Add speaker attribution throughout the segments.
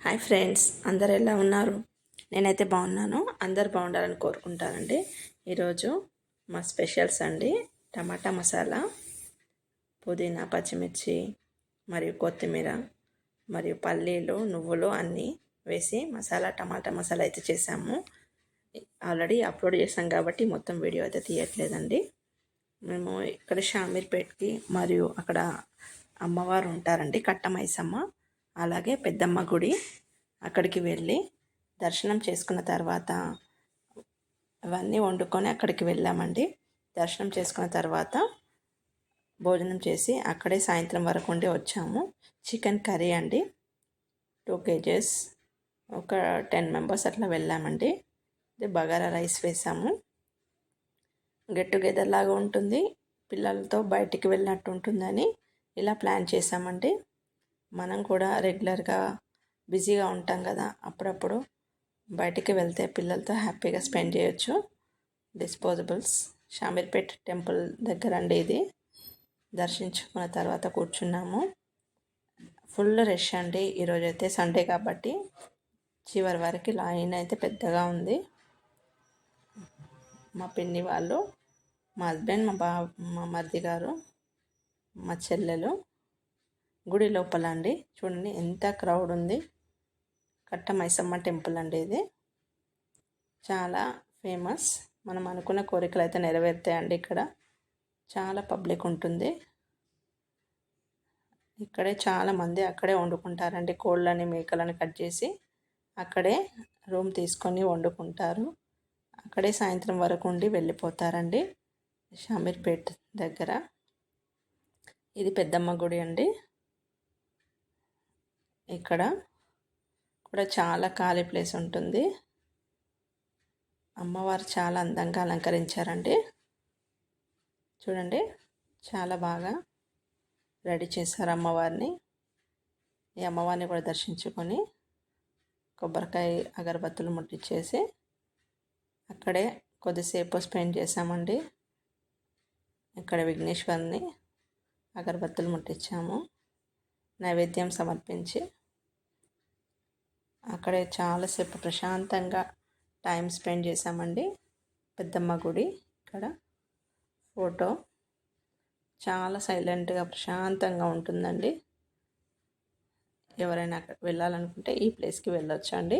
Speaker 1: Hi friends, అందరు ఎలా ఉన్నారు? నేనైతే బాగున్నాను. అందరు బాగుండాలని కోరుకుంటానండి. ఈరోజు మా స్పెషల్స్ అండి, టమాటా మసాలా, పుదీనా, పచ్చిమిర్చి మరియు కొత్తిమీర మరియు పల్లీలు, నువ్వులు అన్నీ వేసి టమాటా మసాలా అయితే చేసాము. ఆల్రెడీ అప్లోడ్ చేసాం కాబట్టి మొత్తం వీడియో అయితే తీయట్లేదండి. మేము ఇక్కడ షామీర్పేట్కి మరియు అక్కడ అమ్మవారు ఉంటారండి, కట్టమైసమ్మ, అలాగే పెద్దమ్మ గుడి, అక్కడికి వెళ్ళి దర్శనం చేసుకున్న తర్వాత అవన్నీ వండుకొని అక్కడికి వెళ్ళామండి. దర్శనం చేసుకున్న తర్వాత భోజనం చేసి అక్కడే సాయంత్రం వరకు ఉండి వచ్చాము. చికెన్ కర్రీ అండి, 2 kgs, ఒక 10 మెంబర్స్ అట్లా వెళ్ళామండి. బగారా రైస్ వేసాము. గెట్ టుగెదర్ లాగా ఉంటుంది, పిల్లలతో బయటికి వెళ్ళినట్టు ఉంటుందని ఇలా ప్లాన్ చేసామండి. మనం కూడా రెగ్యులర్గా బిజీగా ఉంటాం కదా, అప్పుడప్పుడు బయటికి వెళ్తే పిల్లలతో హ్యాపీగా స్పెండ్ చేయొచ్చు. డిస్పోజబుల్స్ షామీర్పేట్ టెంపుల్ దగ్గర అండి ఇది. దర్శించుకున్న తర్వాత కూర్చున్నాము. ఫుల్ రష్ అండి. ఈరోజైతే సండే కాబట్టి చివరి వరకు లైన్ అయితే పెద్దగా ఉంది. మా పిన్ని వాళ్ళు, మా హస్బెండ్, మా మరిది గారు, మా చెల్లెలు, గుడి లోపల అండి. చూడండి ఎంత క్రౌడ్ ఉంది. కట్టమైసమ్మ టెంపుల్ అండి ఇది. చాలా ఫేమస్. మనం అనుకున్న కోరికలు అయితే నెరవేరుతాయండి. ఇక్కడ చాలా పబ్లిక్ ఉంటుంది. ఇక్కడే చాలామంది అక్కడే వండుకుంటారండి. కోళ్ళని, మేకలని కట్ చేసి అక్కడే రూమ్ తీసుకొని వండుకుంటారు. అక్కడే సాయంత్రం వరకు ఉండి వెళ్ళిపోతారండి. షామీర్పేట్ దగ్గర ఇది పెద్దమ్మ గుడి అండి. ఇక్కడ కూడా చాలా ఖాళీ ప్లేస్ ఉంటుంది. అమ్మవారు చాలా అందంగా అలంకరించారండి. చూడండి, చాలా బాగా రెడీ చేశారు అమ్మవారిని. ఈ అమ్మవారిని కూడా దర్శించుకొని కొబ్బరికాయ, అగరబత్తులు ముట్టించేసి అక్కడే కొద్దిసేపు స్పెండ్ చేసామండి. ఇక్కడ విఘ్నేశ్వరుని అగరబత్తులు ముట్టించాము, నైవేద్యం సమర్పించి అక్కడే చాలాసేపు ప్రశాంతంగా టైం స్పెండ్ చేసామండి. పెద్దమ్మ గుడి ఇక్కడ ఫోటో చాలా సైలెంట్గా ప్రశాంతంగా ఉంటుందండి. ఎవరైనా వెళ్ళాలనుకుంటే ఈ ప్లేస్కి వెళ్ళొచ్చు అండి.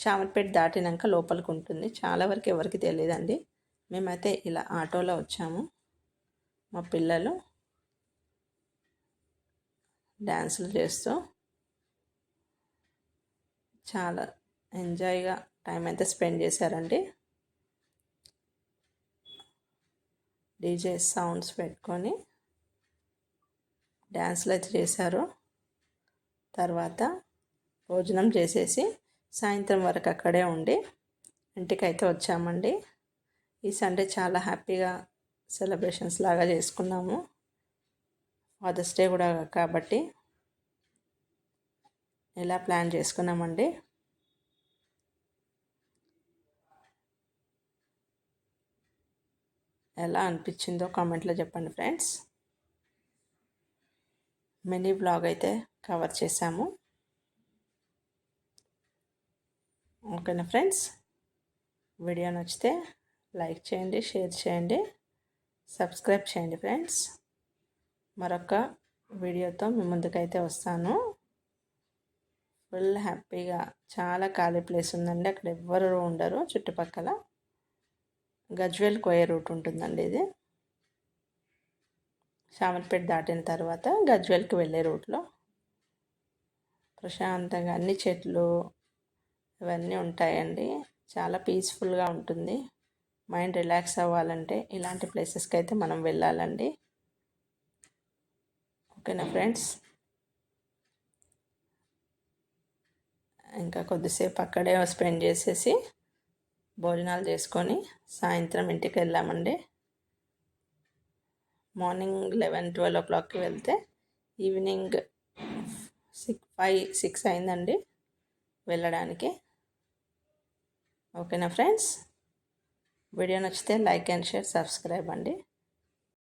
Speaker 1: షామీర్పేట్ దాటినాక లోపలికి ఉంటుంది. చాలా వరకు ఎవరికి తెలియదండి. మేమైతే ఇలా ఆటోలో వచ్చాము. మా పిల్లలు డ్యాన్సులు చేస్తూ చాలా ఎంజాయ్గా టైం అయితే స్పెండ్ చేశారండి. డీజే సౌండ్స్ పెట్టుకొని డ్యాన్సులు అయితే చేశారు. తర్వాత భోజనం చేసేసి సాయంత్రం వరకు అక్కడే ఉండి ఇంటికైతే వచ్చామండి. ఈ సండే చాలా హ్యాపీగా సెలబ్రేషన్స్ లాగా చేసుకున్నాము. ఫాదర్స్ డే కూడా కాబట్టి ఇలా ప్లాన్ చేసుకున్నామండి. ఎలా అనిపించిందో కామెంట్లో చెప్పండి ఫ్రెండ్స్. మినీ వ్లాగ్ అయితే కవర్ చేశాము. ఓకేనా ఫ్రెండ్స్, వీడియో నచ్చితే లైక్ చేయండి, షేర్ చేయండి, సబ్స్క్రైబ్ చేయండి ఫ్రెండ్స్. మరొక వీడియోతో మీ ముందుకైతే వస్తాను. ఫుల్ హ్యాపీగా చాలా ఖాళీ ప్లేస్ ఉందండి. అక్కడ ఎవ్వరు ఉండరు చుట్టుపక్కల. గజ్వేల్ కోయ రూట్ ఉంటుందండి ఇది. షామీర్పేట్ దాటిన తర్వాత గజ్వేల్కి వెళ్ళే రూట్లో ప్రశాంతంగా అన్ని చెట్లు ఇవన్నీ ఉంటాయండి. చాలా పీస్ఫుల్గా ఉంటుంది. మైండ్ రిలాక్స్ అవ్వాలంటే ఇలాంటి ప్లేసెస్కి అయితే మనం వెళ్ళాలండి. ఓకేనా ఫ్రెండ్స్, ఇంకా కొద్దిసేపు అక్కడే స్పెండ్ చేసేసి భోజనాలు చేసుకొని సాయంత్రం ఇంటికి వెళ్ళామండి. మార్నింగ్ 11-12 o'clockకి వెళ్తే ఈవినింగ్ 5-6 అయిందండి వెళ్ళడానికి. ఓకేనా ఫ్రెండ్స్, వీడియో నచ్చితే లైక్ అండ్ షేర్, సబ్స్క్రైబ్ అండి.